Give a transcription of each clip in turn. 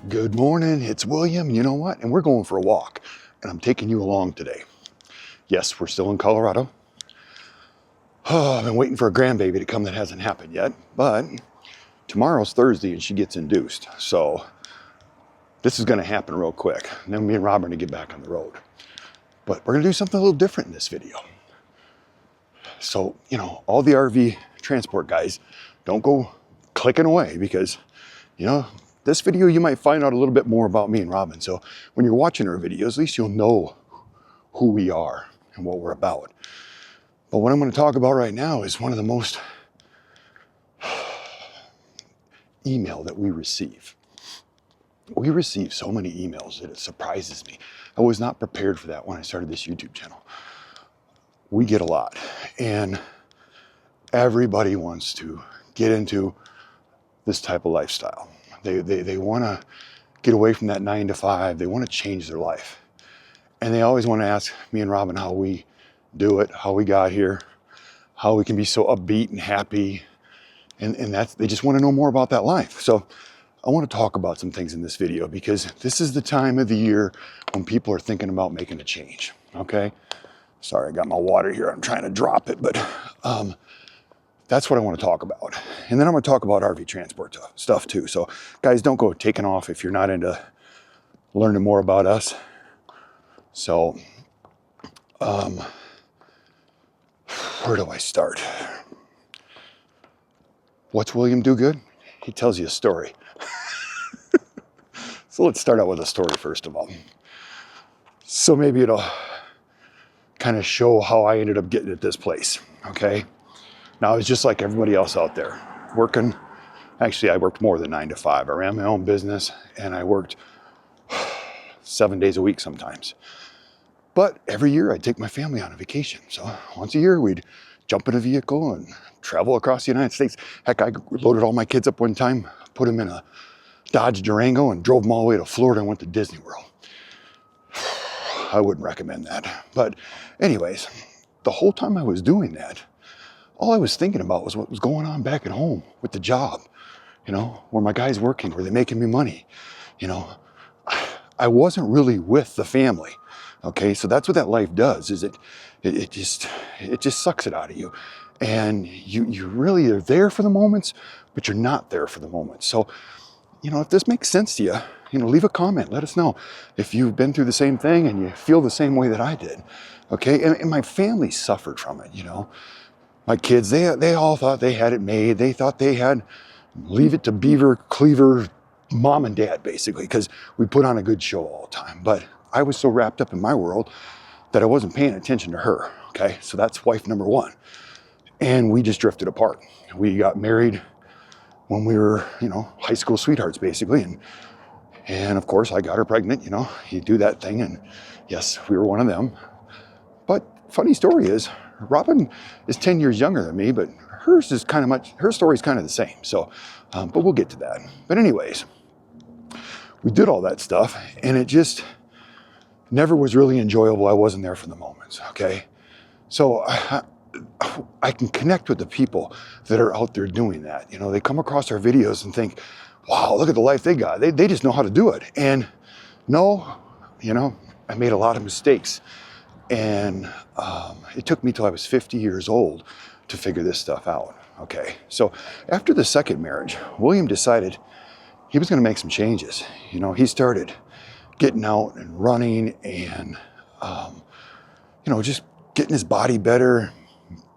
Good morning, it's William. You know what? And we're going for a walk, and I'm taking you along today. Yes, we're still in Colorado. Oh, I've been waiting for a grandbaby to come that hasn't happened yet, but tomorrow's Thursday and she gets induced. So this is going to happen real quick. And then me and Rob are going to get back on the road. But we're going to do something a little different in this video. So, all the RV transport guys, don't go clicking away because, this video you might find out a little bit more about me and Robin. So when you're watching our videos, at least you'll know who we are and what we're about. But what I'm going to talk about right now is one of the most email that we receive. We receive so many emails that it surprises me. I was not prepared for that when I started this YouTube channel. We get a lot, and everybody wants to get into this type of lifestyle. They want to get away from that 9 to 5. They want to change their life. And they always want to ask me and Robin how we do it, how we got here, how we can be so upbeat and happy. And they just want to know more about that life. So I want to talk about some things in this video because this is the time of the year when people are thinking about making a change, okay? Sorry, I got my water here. I'm trying to drop it, but that's what I want to talk about. And then I'm going to talk about RV transport stuff too. So guys, don't go taking off if you're not into learning more about us. So, where do I start? What's William do good? He tells you a story. So let's start out with a story first of all. So maybe it'll kind of show how I ended up getting at this place, okay? Now, I was just like everybody else out there, working. Actually, I worked more than 9 to 5. I ran my own business, and I worked 7 days a week sometimes. But every year, I'd take my family on a vacation. So once a year, we'd jump in a vehicle and travel across the United States. Heck, I loaded all my kids up one time, put them in a Dodge Durango, and drove them all the way to Florida and went to Disney World. I wouldn't recommend that. But anyways, the whole time I was doing that, all I was thinking about was what was going on back at home with the job, where my guys working, were they making me money? I wasn't really with the family. Okay, so that's what that life does, is it just sucks it out of you. And you really are there for the moments, but you're not there for the moments. So, if this makes sense to you, leave a comment, let us know if you've been through the same thing and you feel the same way that I did. Okay, and my family suffered from it, My kids, they all thought they had it made. They thought they had leave it to Beaver, Cleaver, mom and dad, basically, because we put on a good show all the time. But I was so wrapped up in my world that I wasn't paying attention to her, okay? So that's wife number one. And we just drifted apart. We got married when we were, high school sweethearts, basically. And of course, I got her pregnant, you do that thing. And yes, we were one of them. But funny story is, Robin is 10 years younger than me, but her story's kind of the same. So, but we'll get to that. But anyways, we did all that stuff and it just never was really enjoyable. I wasn't there for the moments, okay? So I can connect with the people that are out there doing that. They come across our videos and think, wow, look at the life they got. They just know how to do it. And no, I made a lot of mistakes. And it took me till I was 50 years old to figure this stuff out, okay? So after the second marriage, William decided he was gonna make some changes. He started getting out and running and, just getting his body better,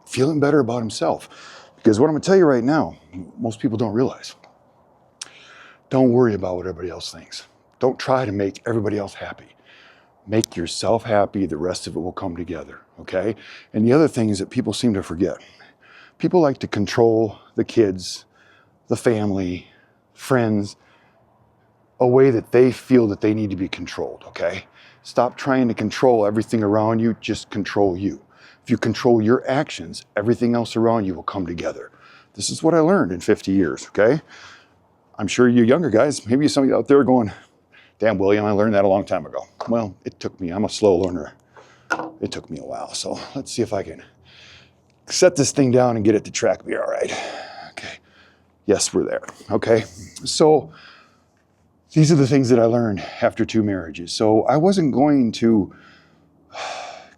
feeling better about himself. Because what I'm gonna tell you right now, most people don't realize. Don't worry about what everybody else thinks. Don't try to make everybody else happy. Make yourself happy, the rest of it will come together, okay? And the other thing is that people seem to forget. People like to control the kids, the family, friends, a way that they feel that they need to be controlled, okay? Stop trying to control everything around you, just control you. If you control your actions, everything else around you will come together. This is what I learned in 50 years, okay? I'm sure you younger guys, maybe some of you out there going, damn, William, I learned that a long time ago. Well, it took me, I'm a slow learner. It took me a while. So let's see if I can set this thing down and get it to track me all right. Okay. Yes, we're there. Okay. So these are the things that I learned after 2 marriages. So I wasn't going to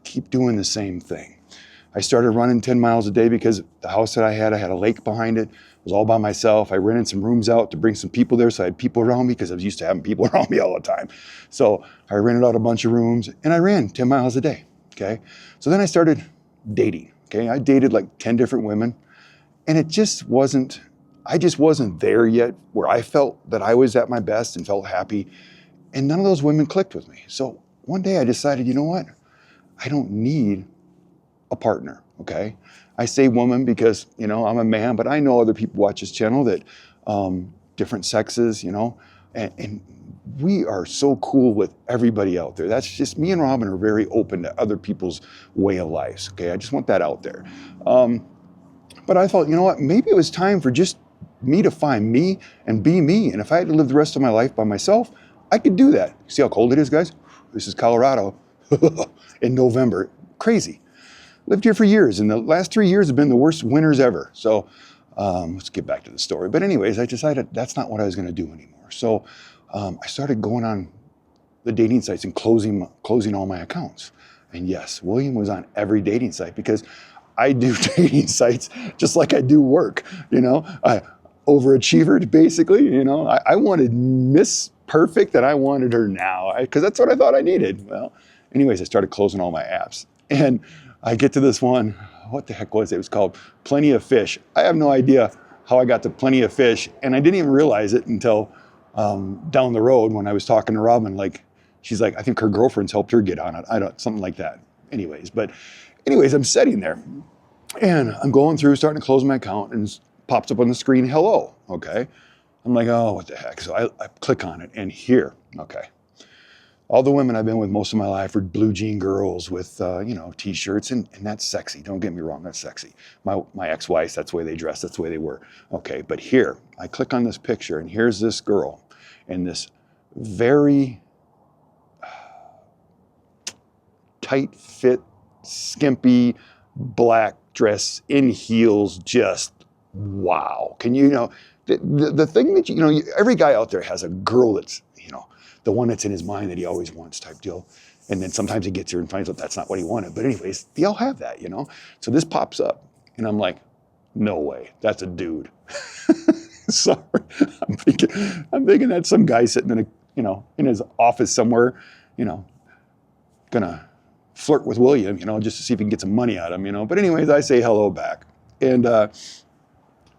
keep doing the same thing. I started running 10 miles a day because the house that I had a lake behind it. It was all by myself. I rented some rooms out to bring some people there, so I had people around me because I was used to having people around me all the time. So I rented out a bunch of rooms and I ran 10 miles a day, okay? So then I started dating, okay? I dated like 10 different women, and I just wasn't there yet where I felt that I was at my best and felt happy, and none of those women clicked with me. So one day I decided, you know what? I don't need a partner, okay? I say woman because, you know, I'm a man, but I know other people watch this channel that different sexes, you know, and we are so cool with everybody out there. That's just, me and Robin are very open to other people's way of lives, okay? I just want that out there. But I thought, you know what, maybe it was time for just me to find me and be me. And if I had to live the rest of my life by myself, I could do that. See how cold it is, guys? This is Colorado in November. Crazy. Lived here for years, and the last 3 years have been the worst winters ever. So let's get back to the story. But anyways, I decided that's not what I was going to do anymore. So I started going on the dating sites and closing all my accounts. And yes, William was on every dating site because I do dating sites just like I do work. You know, I overachiever basically. You know, I wanted Miss Perfect, and I wanted her now because that's what I thought I needed. Well, anyways, I started closing all my apps, and I get to this one. What the heck was it? It was called Plenty of Fish. I have no idea how I got to Plenty of Fish, and I didn't even realize it until down the road when I was talking to Robin. Like, she's like, I think her girlfriend's helped her get on it. Something like that. Anyways, I'm sitting there, and I'm going through, starting to close my account, and it pops up on the screen, hello, okay? I'm like, oh, what the heck? So I click on it, and here, okay. All the women I've been with most of my life are blue jean girls with, you know, t-shirts, and that's sexy. Don't get me wrong, that's sexy. My ex-wives, that's the way they dress, that's the way they were. Okay, but here, I click on this picture, and here's this girl in this very tight fit, skimpy, black dress in heels, just wow. Can you know, the thing that, you know, every guy out there has a girl that's, you know, the one that's in his mind that he always wants type deal. And then sometimes he gets here and finds out that's not what he wanted. But anyways, they all have that, you know? So this pops up and I'm like, no way, that's a dude. Sorry, I'm thinking that's some guy sitting in a, you know, in his office somewhere, you know, gonna flirt with William, you know, just to see if he can get some money out of him, you know? But anyways, I say hello back. And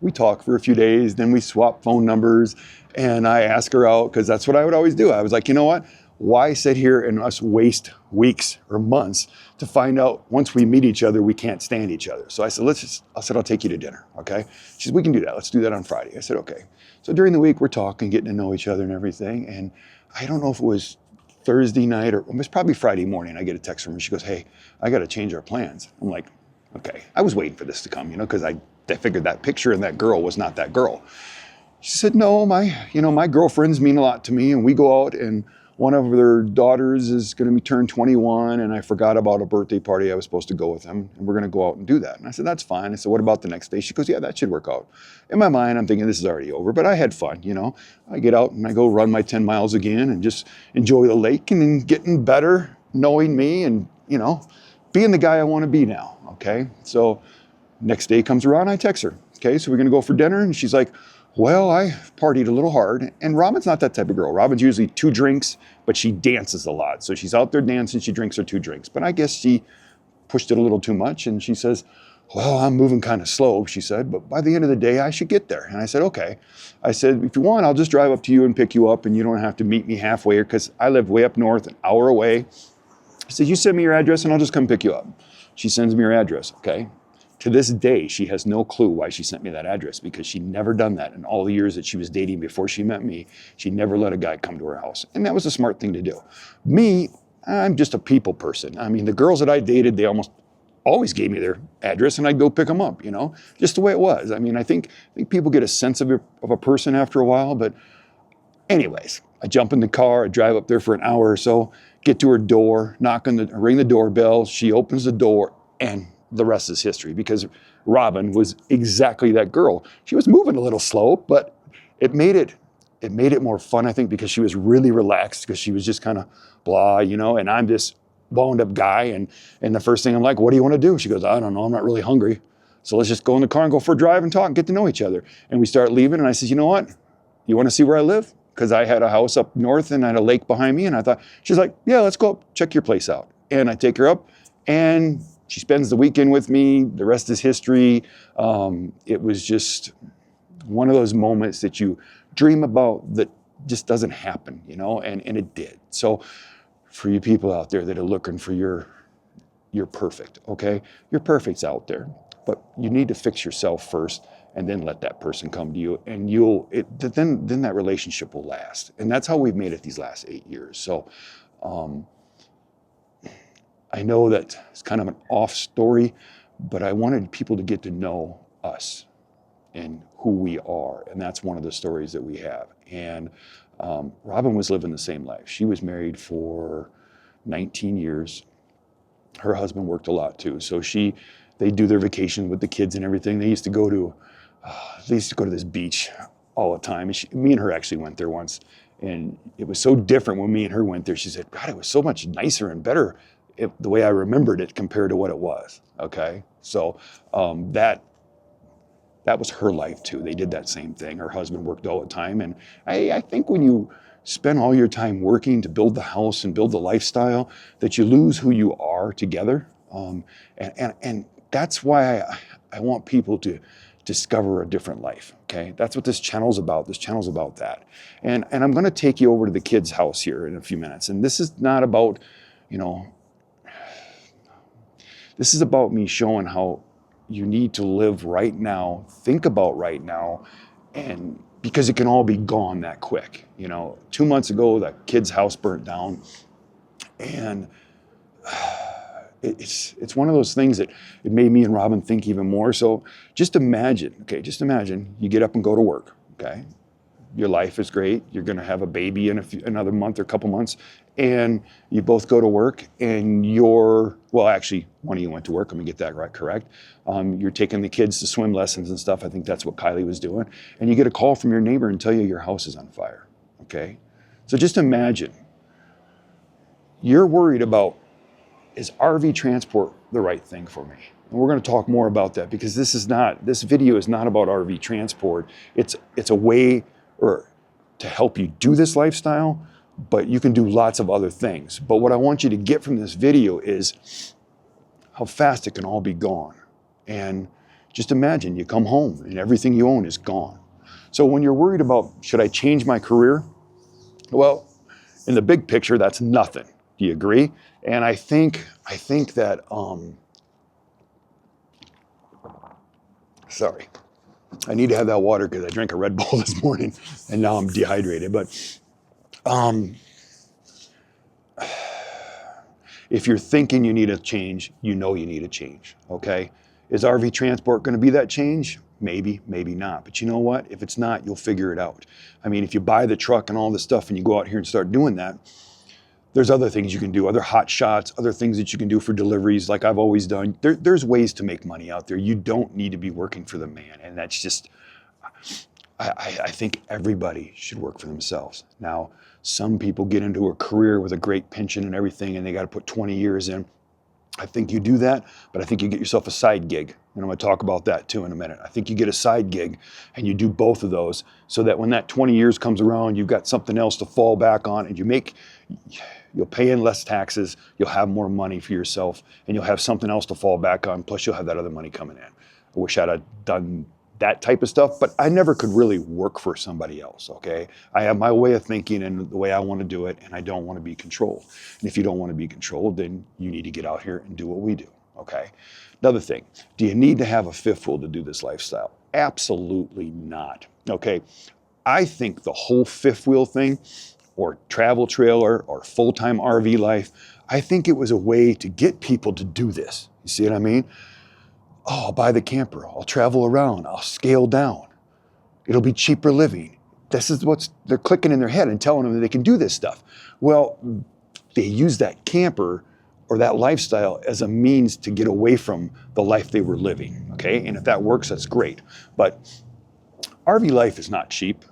we talk for a few days, then we swap phone numbers, and I ask her out because that's what I would always do. I was like, you know what? Why sit here and us waste weeks or months to find out once we meet each other, we can't stand each other? So I said, I'll take you to dinner, okay? She said, we can do that. Let's do that on Friday. I said, okay. So during the week, we're talking, getting to know each other and everything. And I don't know if it was Thursday night or it was probably Friday morning. I get a text from her. She goes, hey, I got to change our plans. I'm like, okay. I was waiting for this to come, you know, because I figured that picture and that girl was not that girl. She said, no, my girlfriends mean a lot to me, and we go out, and one of their daughters is going to be turned 21, and I forgot about a birthday party I was supposed to go with them, and we're going to go out and do that. And I said, that's fine. I said, what about the next day? She goes, yeah, that should work out. In my mind, I'm thinking this is already over, but I had fun, you know. I get out and I go run my 10 miles again and just enjoy the lake and then getting better, knowing me and, you know, being the guy I want to be now, okay? So next day comes around, I text her, okay, so we're going to go for dinner, and she's like, well, I partied a little hard. And Robin's not that type of girl. Robin's usually 2 drinks, but she dances a lot. So she's out there dancing, she drinks her 2 drinks. But I guess she pushed it a little too much. And she says, well, I'm moving kind of slow, she said, but by the end of the day, I should get there. And I said, okay. I said, if you want, I'll just drive up to you and pick you up, and you don't have to meet me halfway, because I live way up north, an hour away. I said, you send me your address and I'll just come pick you up. She sends me her address, okay? To this day, she has no clue why she sent me that address, because she'd never done that in all the years that she was dating before she met me. She never let a guy come to her house. And that was a smart thing to do. Me, I'm just a people person. I mean, the girls that I dated, they almost always gave me their address and I'd go pick them up, you know, just the way it was. I mean, I think people get a sense of a person after a while, but anyways, I jump in the car, I drive up there for an hour or so, get to her door, ring the doorbell. She opens the door, and the rest is history, because Robin was exactly that girl. She was moving a little slow, but it made it it made it more fun, I think, because she was really relaxed, because she was just kind of blah, you know, and I'm this wound up guy. And the first thing I'm like, what do you want to do? She goes, I don't know, I'm not really hungry. So let's just go in the car and go for a drive and talk and get to know each other. And we start leaving, and I said, you know what? You want to see where I live? Because I had a house up north and I had a lake behind me. And I thought, she's like, yeah, let's go up, check your place out. And I take her up, and she spends the weekend with me. The rest is history. It was just one of those moments that you dream about that just doesn't happen, you know, and it did. So for you people out there that are looking for you're perfect, okay? Your perfect's out there, but you need to fix yourself first, and then let that person come to you, and then that relationship will last. And that's how we've made it these last 8 years. So I know that it's kind of an off story, but I wanted people to get to know us and who we are. And that's one of the stories that we have. And Robin was living the same life. She was married for 19 years. Her husband worked a lot too. So they do their vacation with the kids and everything. They used to go to this beach all the time. And me and her actually went there once. And it was so different when me and her went there. She said, God, it was so much nicer and better the way I remembered it compared to what it was. Okay. So that was her life too. They did that same thing. Her husband worked all the time. And I think when you spend all your time working to build the house and build the lifestyle, that you lose who you are together. And that's why I want people to discover a different life, okay? That's what this channel's about. This channel's about that. And I'm gonna take you over to the kids' house here in a few minutes. And this is not about, you know, this is about me showing how you need to live right now, think about right now, and because it can all be gone that quick. You know, 2 months ago, that kid's house burnt down, and it's one of those things that it made me and Robin think even more. So just imagine you get up and go to work, okay? Your life is great. You're gonna have a baby in another month or couple months, and you both go to work, and actually, one of you went to work, let me get that right, correct. You're taking the kids to swim lessons and stuff. I think that's what Kylie was doing. And you get a call from your neighbor and tell you your house is on fire, okay? So just imagine, you're worried about, is RV transport the right thing for me? And we're gonna talk more about that, because this video is not about RV transport. It's a way to help you do this lifestyle, but you can do lots of other things. But what I want you to get from this video is how fast it can all be gone. And just imagine you come home and everything you own is gone. So when you're worried about, should I change my career? Well, in the big picture, that's nothing. Do you agree? And I think that, sorry. I need to have that water because I drank a Red Bull this morning and now I'm dehydrated. But if you're thinking you need a change, you know you need a change, okay? Is RV transport gonna be that change? Maybe, maybe not. But you know what? If it's not, you'll figure it out. I mean, if you buy the truck and all this stuff and you go out here and start doing that, there's other things you can do, other hot shots, other things that you can do for deliveries like I've always done. There's ways to make money out there. You don't need to be working for the man. And that's just, I think everybody should work for themselves. Now, some people get into a career with a great pension and everything, and they got to put 20 years in. I think you do that, but I think you get yourself a side gig. And I'm gonna talk about that too in a minute. I think you get a side gig and you do both of those so that when that 20 years comes around, you've got something else to fall back on, and you'll pay in less taxes, you'll have more money for yourself, and you'll have something else to fall back on, plus you'll have that other money coming in. I wish I'd have done that type of stuff, but I never could really work for somebody else, okay? I have my way of thinking and the way I want to do it, and I don't want to be controlled. And if you don't want to be controlled, then you need to get out here and do what we do, okay? Another thing, do you need to have a fifth wheel to do this lifestyle? Absolutely not, okay? I think the whole fifth wheel thing, or travel trailer, or full-time RV life, I think it was a way to get people to do this. You see what I mean? Oh, I'll buy the camper, I'll travel around, I'll scale down. It'll be cheaper living. This is what they're clicking in their head and telling them that they can do this stuff. Well, they use that camper or that lifestyle as a means to get away from the life they were living, okay? And if that works, that's great. But RV life is not cheap.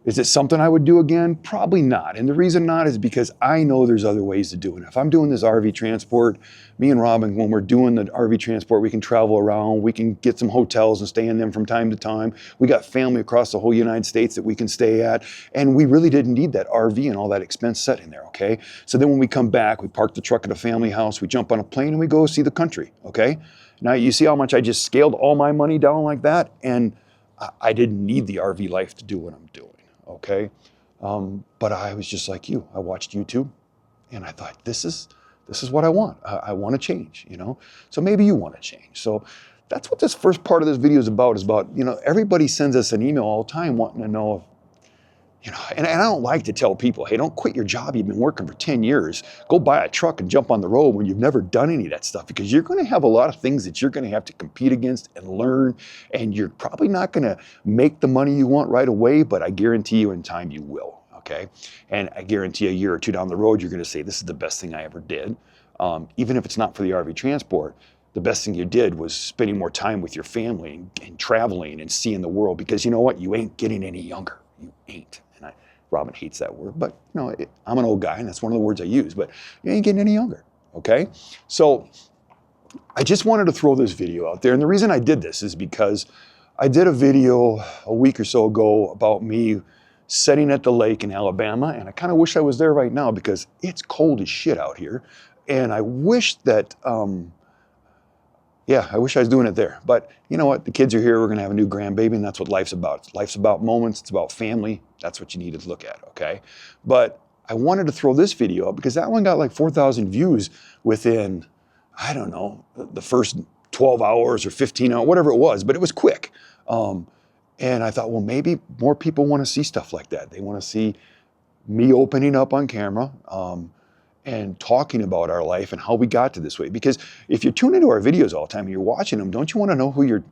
Is it something I would do again? Probably not. And the reason not is because I know there's other ways to do it. If I'm doing this RV transport, me and Robin, when we're doing the RV transport, we can travel around, we can get some hotels and stay in them from time to time. We got family across the whole United States that we can stay at. And we really didn't need that RV and all that expense sitting there, okay? So then when we come back, we park the truck at a family house, we jump on a plane and we go see the country, okay? Now you see how much I just scaled all my money down like that? And I didn't need the RV life to do what I'm doing. Okay, but I was just like you. I watched YouTube, and I thought, this is what I want. I want to change, you know. So maybe you want to change. So that's what this first part of this video is about. You know, everybody sends us an email all the time wanting to know if, you know, and I don't like to tell people, hey, don't quit your job. You've been working for 10 years. Go buy a truck and jump on the road when you've never done any of that stuff, because you're going to have a lot of things that you're going to have to compete against and learn. And you're probably not going to make the money you want right away, but I guarantee you in time you will. Okay. And I guarantee a year or two down the road, you're going to say, this is the best thing I ever did. Even if it's not for the RV transport, the best thing you did was spending more time with your family and traveling and seeing the world, because you know what? You ain't getting any younger. You ain't. Robin hates that word, but you know, I'm an old guy and that's one of the words I use, but you ain't getting any younger, okay? So I just wanted to throw this video out there. And the reason I did this is because I did a video a week or so ago about me sitting at the lake in Alabama, and I kind of wish I was there right now because it's cold as shit out here. And I wish that, yeah, I wish I was doing it there. But you know what? The kids are here. We're going to have a new grandbaby, and that's what life's about. Life's about moments. It's about family. That's what you need to look at, okay? But I wanted to throw this video up because that one got like 4,000 views within, I don't know, the first 12 hours or 15 hours, whatever it was, but it was quick. And I thought, well, maybe more people want to see stuff like that. They want to see me opening up on camera, and talking about our life and how we got to this way. Because if you tune into our videos all the time and you're watching them, don't you want to know who you're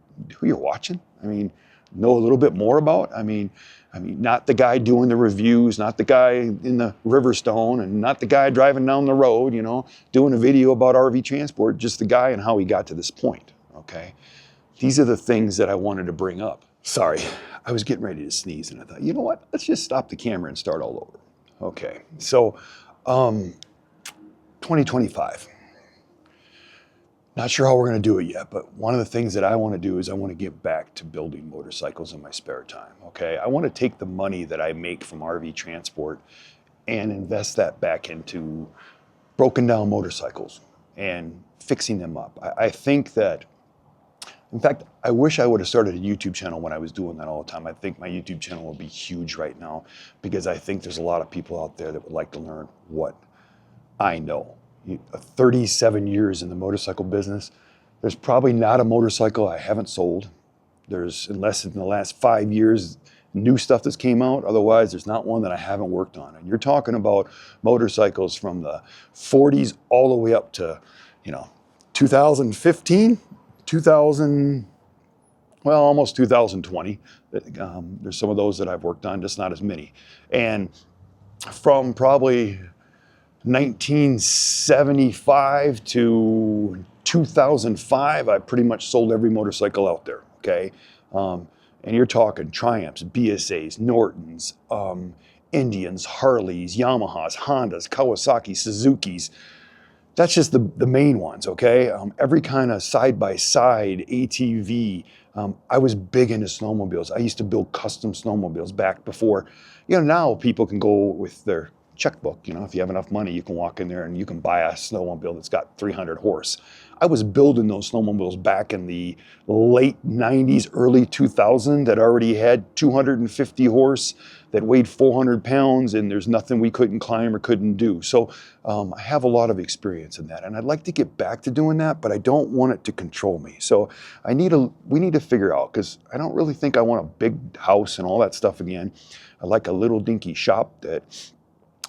watching? I mean, know a little bit more about? I mean, not the guy doing the reviews, not the guy in the Riverstone, and not the guy driving down the road, you know, doing a video about RV transport, just the guy and how he got to this point, okay? These are the things that I wanted to bring up. Sorry, I was getting ready to sneeze and I thought, you know what? Let's just stop the camera and start all over. Okay, so, 2025. Not sure how we're going to do it yet, but one of the things that I want to do is I want to get back to building motorcycles in my spare time, okay? I want to take the money that I make from RV transport and invest that back into broken down motorcycles and fixing them up. I think that, in fact, I wish I would have started a YouTube channel when I was doing that all the time. I think my YouTube channel will be huge right now because I think there's a lot of people out there that would like to learn what I know. 37 years in the motorcycle business, there's probably not a motorcycle I haven't sold. There's, unless in the last 5 years, new stuff that's came out. Otherwise, there's not one that I haven't worked on. And you're talking about motorcycles from the 40s all the way up to, you know, 2015, 2000, well, almost 2020. There's some of those that I've worked on, just not as many. And from probably 1975 to 2005, I pretty much sold every motorcycle out there, okay? And you're talking Triumphs, BSAs, Nortons, Indians, Harleys, Yamahas, Hondas, Kawasaki, Suzukis. That's just the main ones, okay? Every kind of side-by-side, ATV. I was big into snowmobiles. I used to build custom snowmobiles back before. You know, now people can go with their checkbook. You know, if you have enough money, you can walk in there and you can buy a snowmobile that's got 300 horse. I was building those snowmobiles back in the late 90s, early 2000s that already had 250 horse, that weighed 400 pounds, and there's nothing we couldn't climb or couldn't do. So I have a lot of experience in that, and I'd like to get back to doing that, but I don't want it to control me. So we need to figure out, because I don't really think I want a big house and all that stuff again. I like a little dinky shop that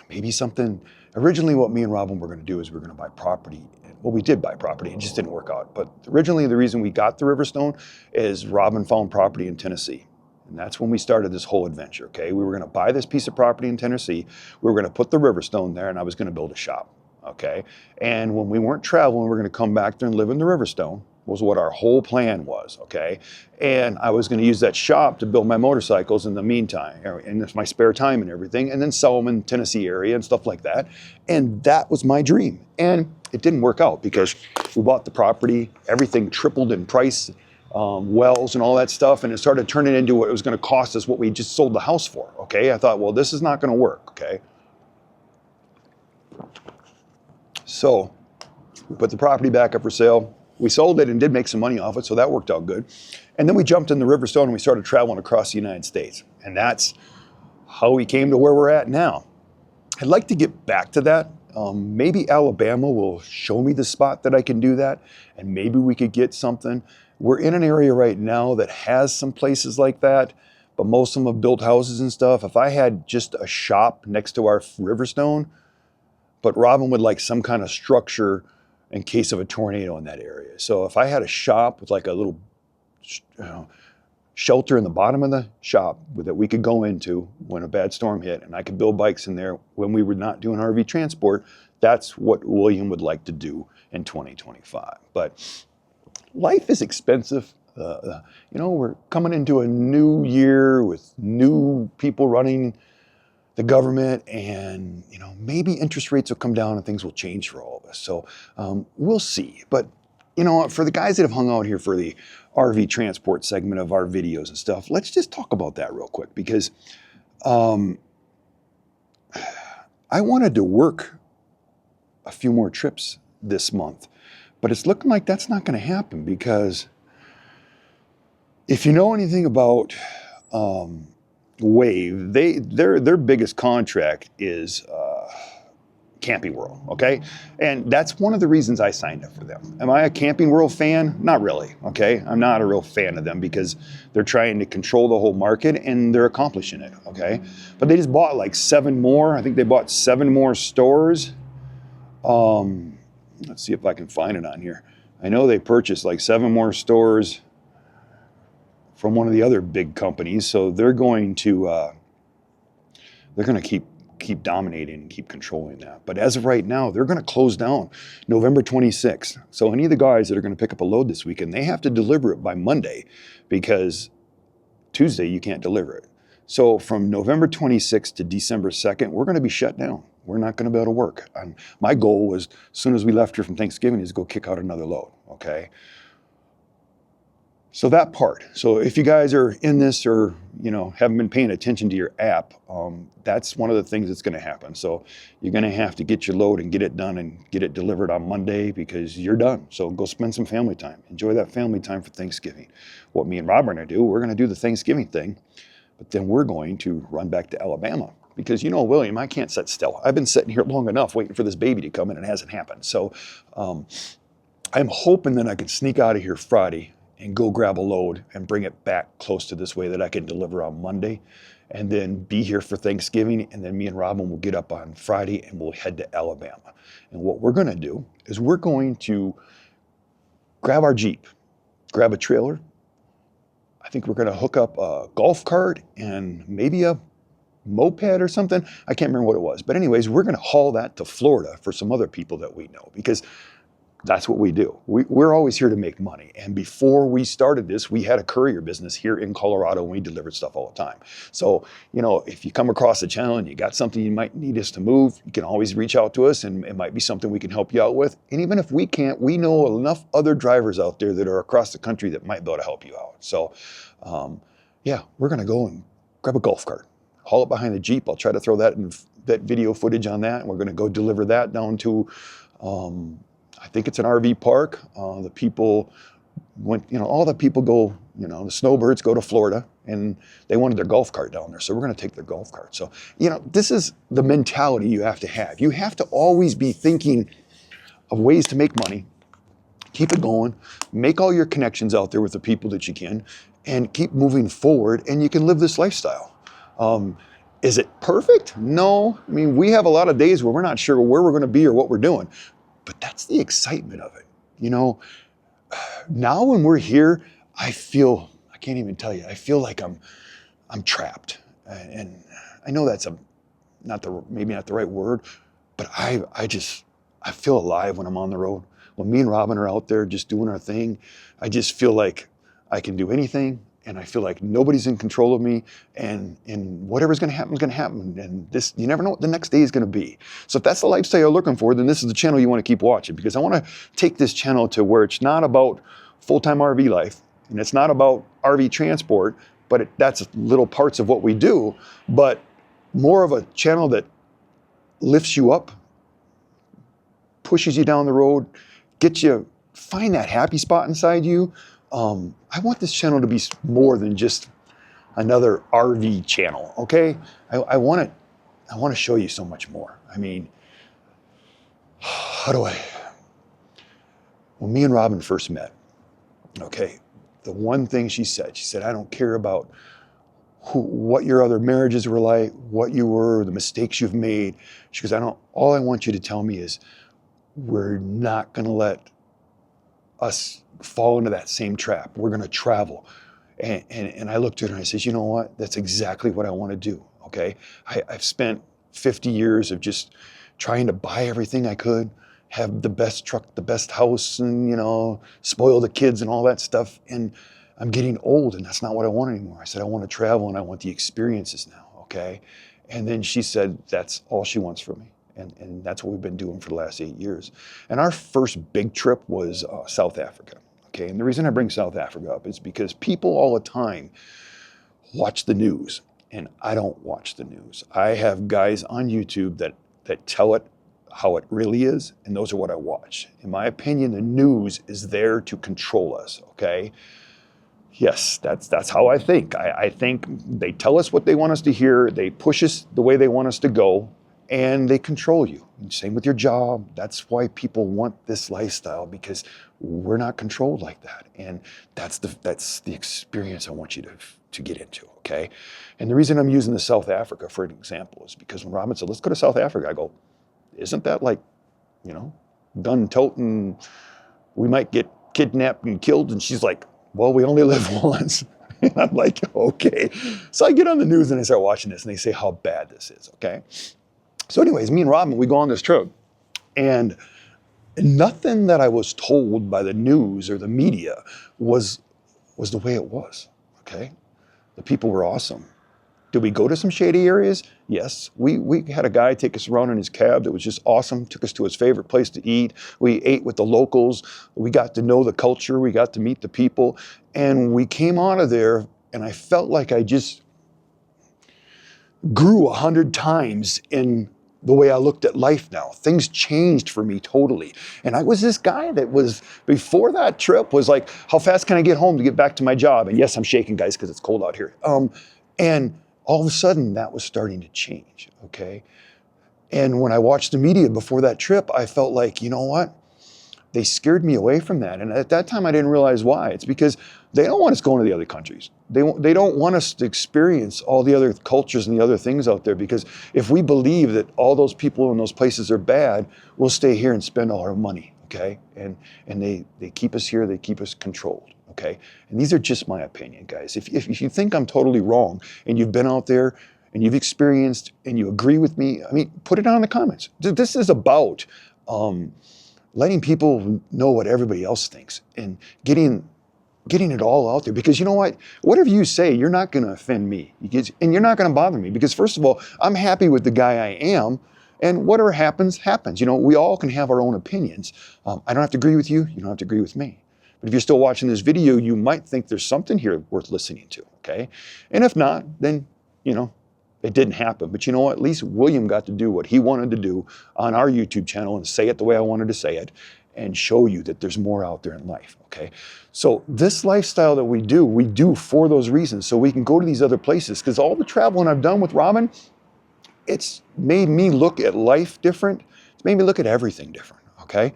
maybe something. Originally what me and Robin were going to do is we're going to buy property. Well, we did buy property, it just didn't work out. But originally the reason we got the Riverstone is Robin found property in Tennessee. And that's when we started this whole adventure, okay? We were going to buy this piece of property in Tennessee. We were going to put the Riverstone there, and I was going to build a shop, okay? And when we weren't traveling, we were going to come back there and live in the Riverstone. was what our whole plan was, okay? And I was gonna use that shop to build my motorcycles in the meantime, and it's my spare time and everything, and then sell them in the Tennessee area and stuff like that. And that was my dream. And it didn't work out because we bought the property, everything tripled in price, wells and all that stuff, and it started turning into what it was gonna cost us what we just sold the house for, okay? I thought, well, this is not gonna work, okay? So we put the property back up for sale. We sold it and did make some money off it, so that worked out good. And then we jumped in the Riverstone and we started traveling across the United States. And that's how we came to where we're at now. I'd like to get back to that. Maybe Alabama will show me the spot that I can do that, and maybe we could get something. We're in an area right now that has some places like that, but most of them have built houses and stuff. If I had just a shop next to our Riverstone, but Robin would like some kind of structure in case of a tornado in that area. So if I had a shop with like a little shelter in the bottom of the shop that we could go into when a bad storm hit, and I could build bikes in there when we were not doing RV transport, that's what William would like to do in 2025. But life is expensive. We're coming into a new year with new people running the government, and maybe interest rates will come down and things will change for all of us. So we'll see. But for the guys that have hung out here for the RV transport segment of our videos and stuff, let's just talk about that real quick, because I wanted to work a few more trips this month, but it's looking like that's not going to happen, because if you know anything about Wave, their biggest contract is Camping World, okay? And that's one of the reasons I signed up for them. Am I a Camping World fan? Not really, okay? I'm not a real fan of them because they're trying to control the whole market and they're accomplishing it, okay? But they just bought like 7 more. I think they bought 7 more stores. Let's see if I can find it on here. I know they purchased like 7 more stores from one of the other big companies, so they're going to keep dominating and keep controlling that. But as of right now, they're going to close down November 26th. So any of the guys that are going to pick up a load this weekend, they have to deliver it by Monday, because Tuesday you can't deliver it. So from November 26th to December 2nd, we're going to be shut down. We're not going to be able to work. My goal was, as soon as we left here from Thanksgiving, is go kick out another load, okay? So that part. So if you guys are in this, or haven't been paying attention to your app, that's one of the things that's going to happen. So you're going to have to get your load and get it done and get it delivered on Monday, because you're done. So go spend some family time. Enjoy that family time for Thanksgiving. What me and Rob are going to do, we're going to do the Thanksgiving thing, but then we're going to run back to Alabama, because William, I can't sit still. I've been sitting here long enough waiting for this baby to come, and it hasn't happened. So I'm hoping that I can sneak out of here Friday and go grab a load and bring it back close to this way that I can deliver on Monday, and then be here for Thanksgiving. And then me and Robin will get up on Friday and we'll head to Alabama. And what we're going to do is we're going to grab our Jeep, grab a trailer. I think we're going to hook up a golf cart and maybe a moped or something. I can't remember what it was. But anyways, we're going to haul that to Florida for some other people that we know, because that's what we do. We're always here to make money. And before we started this, we had a courier business here in Colorado, and we delivered stuff all the time. So, if you come across the channel and you got something you might need us to move, you can always reach out to us, and it might be something we can help you out with. And even if we can't, we know enough other drivers out there that are across the country that might be able to help you out. So, we're going to go and grab a golf cart, haul it behind the Jeep. I'll try to throw that video footage on that, and we're going to go deliver that down to I think it's an RV park. The people went, all the people go, the snowbirds go to Florida, and they wanted their golf cart down there. So we're going to take their golf cart. So, this is the mentality you have to have. You have to always be thinking of ways to make money, keep it going, make all your connections out there with the people that you can, and keep moving forward, and you can live this lifestyle. Is it perfect? No. I mean, we have a lot of days where we're not sure where we're going to be or what we're doing. But that's the excitement of it. Now when we're here, I can't even tell you, I feel like I'm trapped. And I know that's maybe not the right word, but I feel alive when I'm on the road. when me and Robin are out there just doing our thing, I just feel like I can do anything, and I feel like nobody's in control of me, and whatever's gonna happen is gonna happen, and this, you never know what the next day is gonna be. So if that's the lifestyle you're looking for, then this is the channel you wanna keep watching, because I wanna take this channel to where it's not about full-time RV life, and it's not about RV transport, but that's little parts of what we do, but more of a channel that lifts you up, pushes you down the road, gets you, find that happy spot inside you. I want this channel to be more than just another RV channel, okay? I want to show you so much more. I mean, when me and Robin first met, okay, the one thing she said, I don't care about what your other marriages were like, what you were, the mistakes you've made. She goes, all I want you to tell me is we're not going to let us fall into that same trap. We're going to travel. And I looked at her and I said, you know what? That's exactly what I want to do. Okay. I've spent 50 years of just trying to buy everything I could, have the best truck, the best house, and, you know, spoil the kids and all that stuff. And I'm getting old, and that's not what I want anymore. I said, I want to travel, and I want the experiences now. Okay. And then she said, that's all she wants from me. And that's what we've been doing for the last 8 years. And our first big trip was South Africa. Okay, and the reason I bring South Africa up is because people all the time watch the news, and I don't watch the news. I have guys on YouTube that tell it how it really is, and those are what I watch. In my opinion, the news is there to control us, okay? Yes, that's how I think. I think they tell us what they want us to hear, they push us the way they want us to go, and they control you. Same with your job. That's why people want this lifestyle, because we're not controlled like that. And that's the experience I want you to get into, okay? And the reason I'm using the South Africa for an example is because when Robin said, let's go to South Africa, I go, isn't that like, you know, gun toting, we might get kidnapped and killed? And she's like, well, we only live once. And I'm like, okay. So I get on the news and I start watching this, and they say how bad this is, okay? So anyways, me and Robin, we go on this trip, and nothing that I was told by the news or the media was the way it was, okay? The people were awesome. Did we go to some shady areas? Yes. We had a guy take us around in his cab that was just awesome, took us to his favorite place to eat. We ate with the locals. We got to know the culture. We got to meet the people. And we came out of there, and I felt like I just grew 100 times in the way I looked at life now. Things changed for me totally. And I was this guy that was, before that trip, was like, how fast can I get home to get back to my job? And yes, I'm shaking, guys, because it's cold out here. And all of a sudden, that was starting to change, okay? And when I watched the media before that trip, I felt like, you know what? They scared me away from that. And at that time, I didn't realize why. It's because they don't want us going to the other countries. They don't want us to experience all the other cultures and the other things out there, because if we believe that all those people in those places are bad, we'll stay here and spend all our money, okay? And they keep us here, they keep us controlled, okay? And these are just my opinion, guys. If you think I'm totally wrong and you've been out there and you've experienced and you agree with me, I mean, put it down in the comments. This is about letting people know what everybody else thinks and getting it all out there. Because you know what? Whatever you say, you're not going to offend me. And you're not going to bother me. Because first of all, I'm happy with the guy I am. And whatever happens, happens. You know, we all can have our own opinions. I don't have to agree with you. You don't have to agree with me. But if you're still watching this video, you might think there's something here worth listening to, okay? And if not, then, you know, it didn't happen. But you know what? At least William got to do what he wanted to do on our YouTube channel and say it the way I wanted to say it and show you that there's more out there in life, okay? So this lifestyle that we do for those reasons, so we can go to these other places. Because all the traveling I've done with Robin, it's made me look at life different. It's made me look at everything different, okay?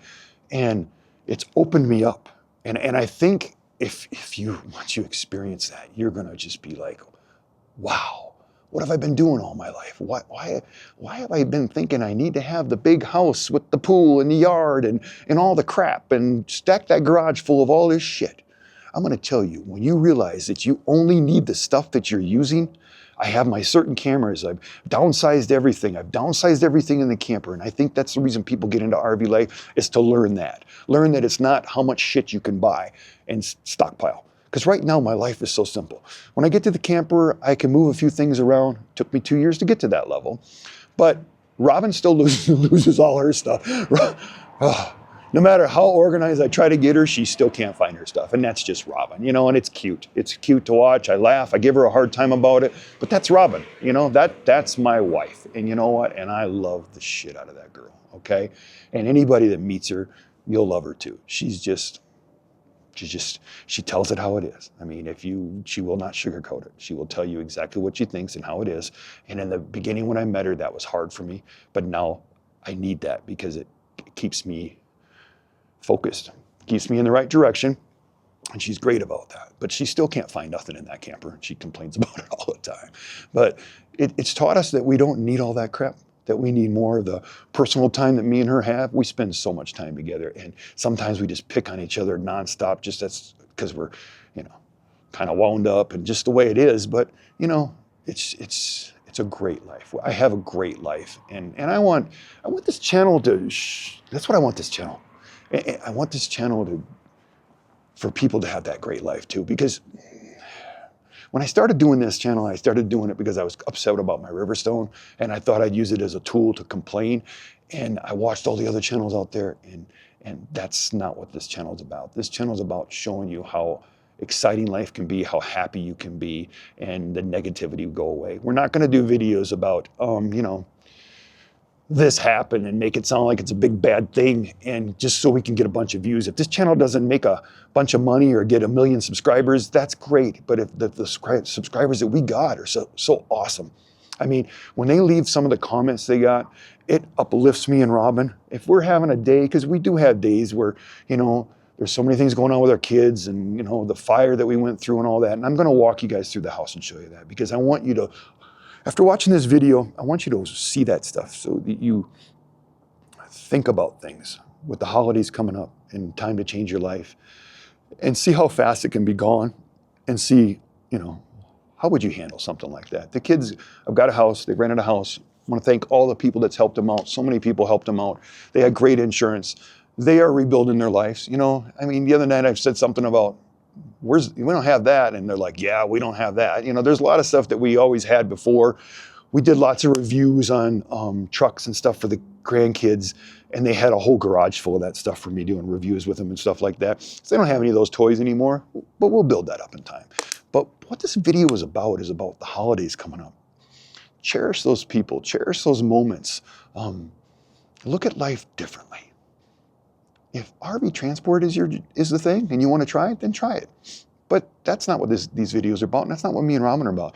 And it's opened me up. And I think once you experience that, you're gonna just be like, wow. What have I been doing all my life? Why have I been thinking I need to have the big house with the pool and the yard and all the crap and stack that garage full of all this shit? I'm going to tell you, when you realize that you only need the stuff that you're using, I have my certain cameras. I've downsized everything. I've downsized everything in the camper. And I think that's the reason people get into RV life, is to learn that. Learn that it's not how much shit you can buy and stockpile. Because right now my life is so simple. When I get to the camper, I can move a few things around. It took me 2 years to get to that level. But Robin still loses all her stuff. No matter how organized I try to get her, she still can't find her stuff. And that's just Robin, you know, and it's cute. It's cute to watch. I laugh. I give her a hard time about it. But that's Robin, you know, that's my wife. And you know what? And I love the shit out of that girl, okay? And anybody that meets her, you'll love her too. She tells it how it is. I mean, she will not sugarcoat it. She will tell you exactly what she thinks and how it is. And in the beginning when I met her, that was hard for me. But now I need that because it keeps me focused, keeps me in the right direction. And she's great about that. But she still can't find nothing in that camper. She complains about it all the time. But it's taught us that we don't need all that crap, that we need more of the personal time that me and her have. We spend so much time together, and sometimes we just pick on each other nonstop, just that's because we're, you know, kind of wound up and just the way it is. But you know, it's a great life. I have a great life, and I want this channel to. That's what I want this channel. I want this channel for people to have that great life too, because when I started doing this channel, I started doing it because I was upset about my Riverstone, and I thought I'd use it as a tool to complain. And I watched all the other channels out there, and that's not what this channel is about. This channel is about showing you how exciting life can be, how happy you can be, and the negativity will go away. We're not going to do videos about, you know, this happened and make it sound like it's a big bad thing and just so we can get a bunch of views. If this channel doesn't make a bunch of money or get 1 million subscribers, that's great. But if the subscribers that we got are so awesome. I mean, when they leave some of the comments they got, it uplifts me and Robin. If we're having a day, because we do have days where, you know, there's so many things going on with our kids and, you know, the fire that we went through and all that. And I'm going to walk you guys through the house and show you that, because I want you to, after watching this video, I want you to see that stuff so that you think about things with the holidays coming up and time to change your life, and see how fast it can be gone, and see, you know, how would you handle something like that? The kids have got a house, they've rented a house. I want to thank all the people that's helped them out. So many people helped them out. They had great insurance. They are rebuilding their lives. You know, I mean, the other night I said something about, we don't have that. And they're like, yeah, we don't have that. You know, there's a lot of stuff that we always had before. We did lots of reviews on trucks and stuff for the grandkids, and they had a whole garage full of that stuff for me doing reviews with them and stuff like that. So they don't have any of those toys anymore, but we'll build that up in time. But what this video is about the holidays coming up. Cherish those people, cherish those moments. Look at life differently. If RV transport is the thing and you want to try it, then try it. But that's not what these videos are about, and that's not what me and Robin are about.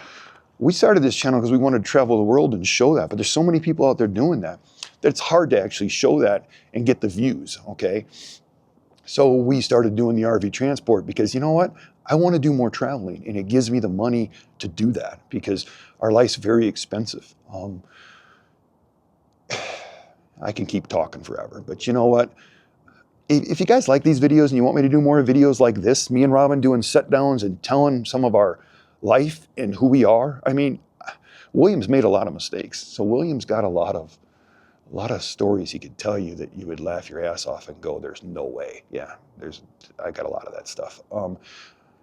We started this channel because we wanted to travel the world and show that, but there's so many people out there doing that it's hard to actually show that and get the views, okay? So we started doing the RV transport because, you know what? I want to do more traveling, and it gives me the money to do that because our life's very expensive. I can keep talking forever, but you know what? If you guys like these videos and you want me to do more videos like this, me and Robin doing set downs and telling some of our life and who we are. I mean, William's made a lot of mistakes. So William's got a lot of stories he could tell you that you would laugh your ass off and go, there's no way. Yeah, I got a lot of that stuff.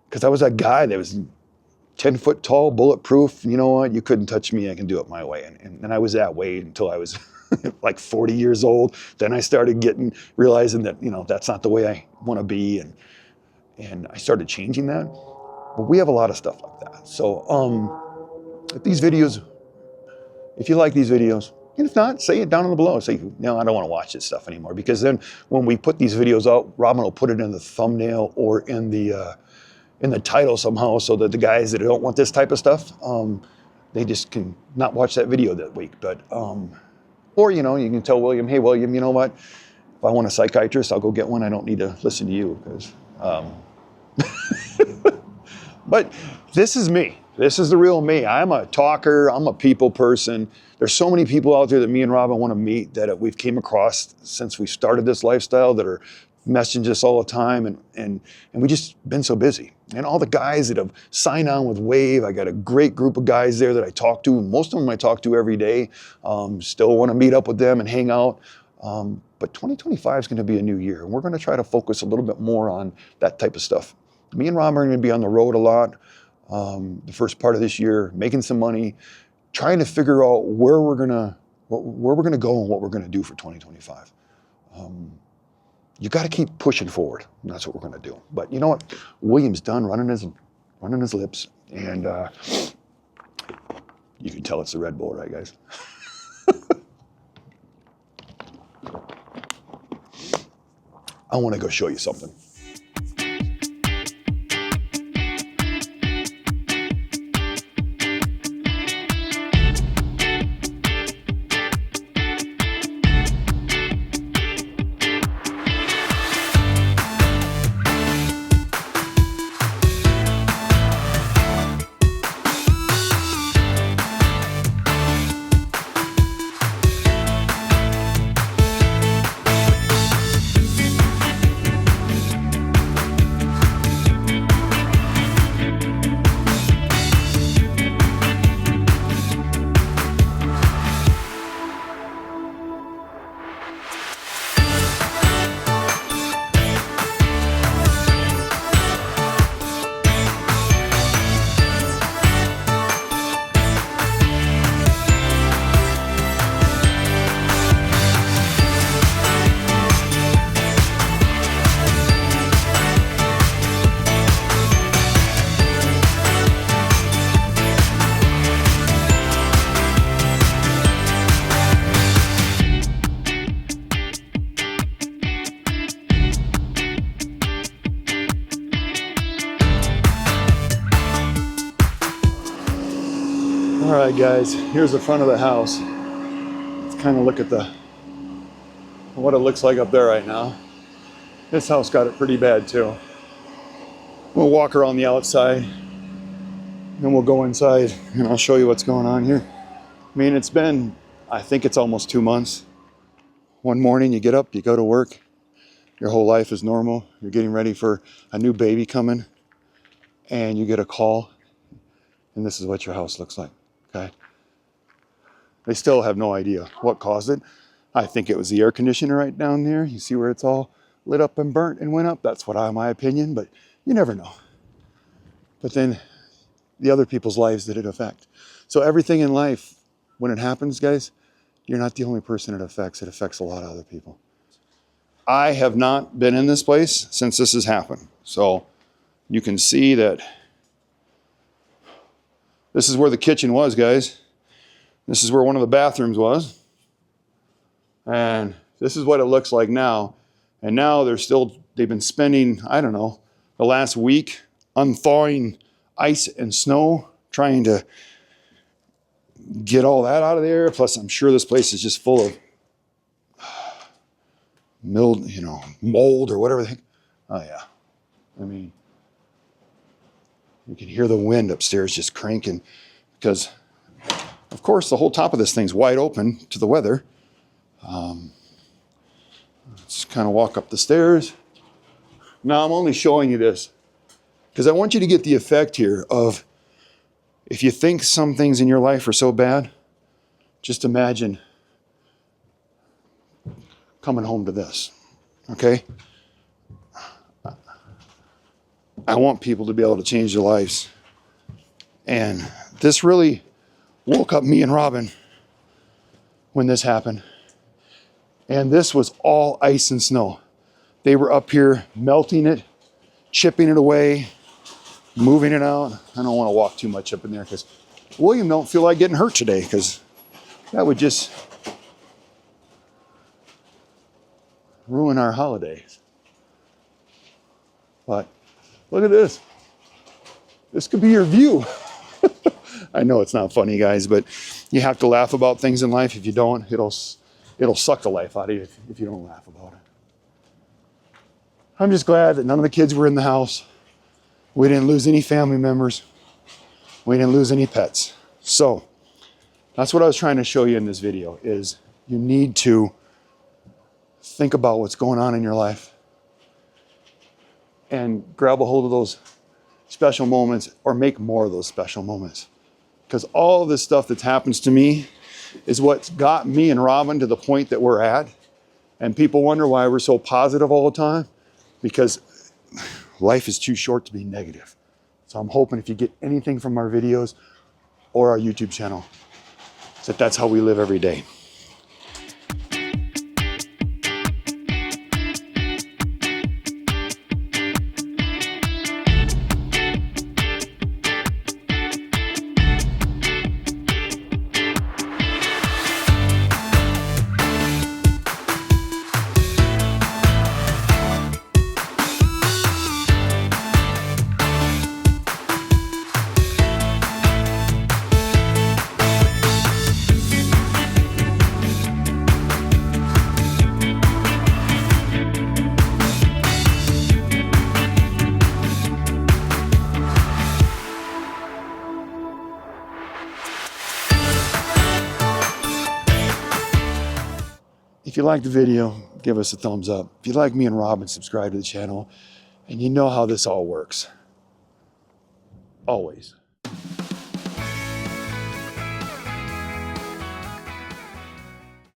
Because I was that guy that was 10 foot tall, bulletproof. You know what? You couldn't touch me. I can do it my way. And I was that way until I was like 40 years old. Then I started realizing that, you know, that's not the way I want to be. And I started changing that. But we have a lot of stuff like that. So if you like these videos, and if not, say it down in the below. Say, no, I don't want to watch this stuff anymore. Because then when we put these videos out, Robin will put it in the thumbnail or in the title somehow, so that the guys that don't want this type of stuff, they just can not watch that video that week. But or, you know, you can tell William, hey, William, you know what? If I want a psychiatrist, I'll go get one. I don't need to listen to you. Because, but this is me. This is the real me. I'm a talker. I'm a people person. There's so many people out there that me and Robin want to meet that we've came across since we started this lifestyle that are message us all the time, and we just been so busy. And all the guys that have signed on with Wave, I got a great group of guys there that I talk to. Most of them I talk to every day. Still want to meet up with them and hang out. But 2025 is going to be a new year, and we're going to try to focus a little bit more on that type of stuff. Me and Rob are going to be on the road a lot the first part of this year, making some money, trying to figure out where we're going to go and what we're going to do for 2025. You got to keep pushing forward, and that's what we're going to do. But you know what? William's done running his lips, and you can tell it's the Red Bull, right, guys? I want to go show you something. All right, guys, here's the front of the house. Let's kind of look at what it looks like up there right now. This house got it pretty bad too. We'll walk around the outside, then we'll go inside and I'll show you what's going on here. I mean, it's been, I think it's almost 2 months. One morning you get up, you go to work, your whole life is normal. You're getting ready for a new baby coming, and you get a call, and this is what your house looks like. Okay. They still have no idea what caused it. I think it was the air conditioner right down there. You see where it's all lit up and burnt and went up? That's my opinion, but you never know. But then the other people's lives that it affect. So everything in life, when it happens, guys, you're not the only person it affects. It affects a lot of other people. I have not been in this place since this has happened. So you can see that this is where the kitchen was, guys. This is where one of the bathrooms was. And this is what it looks like now. And now they've been spending, I don't know, the last week unthawing ice and snow, trying to get all that out of there. Plus, I'm sure this place is just full of mold or whatever. Oh yeah. I mean, you can hear the wind upstairs just cranking because, of course, the whole top of this thing's wide open to the weather. Let's kind of walk up the stairs. Now, I'm only showing you this because I want you to get the effect here of, if you think some things in your life are so bad, just imagine coming home to this, okay? I want people to be able to change their lives. And this really woke up me and Robin when this happened. And this was all ice and snow. They were up here melting it, chipping it away, moving it out. I don't want to walk too much up in there because William don't feel like getting hurt today, because that would just ruin our holidays. But look at this. This could be your view. I know it's not funny, guys, but you have to laugh about things in life. If you don't, it'll suck the life out of you if you don't laugh about it. I'm just glad that none of the kids were in the house. We didn't lose any family members. We didn't lose any pets. So that's what I was trying to show you in this video, is you need to think about what's going on in your life. and grab a hold of those special moments or make more of those special moments. Because all of this stuff that happens to me is what's got me and Robin to the point that we're at. And people wonder why we're so positive all the time, because life is too short to be negative. So I'm hoping if you get anything from our videos or our YouTube channel, that's how we live every day. If you like the video, give us a thumbs up. If you like me and Robin, subscribe to the channel. And you know how this all works. Always.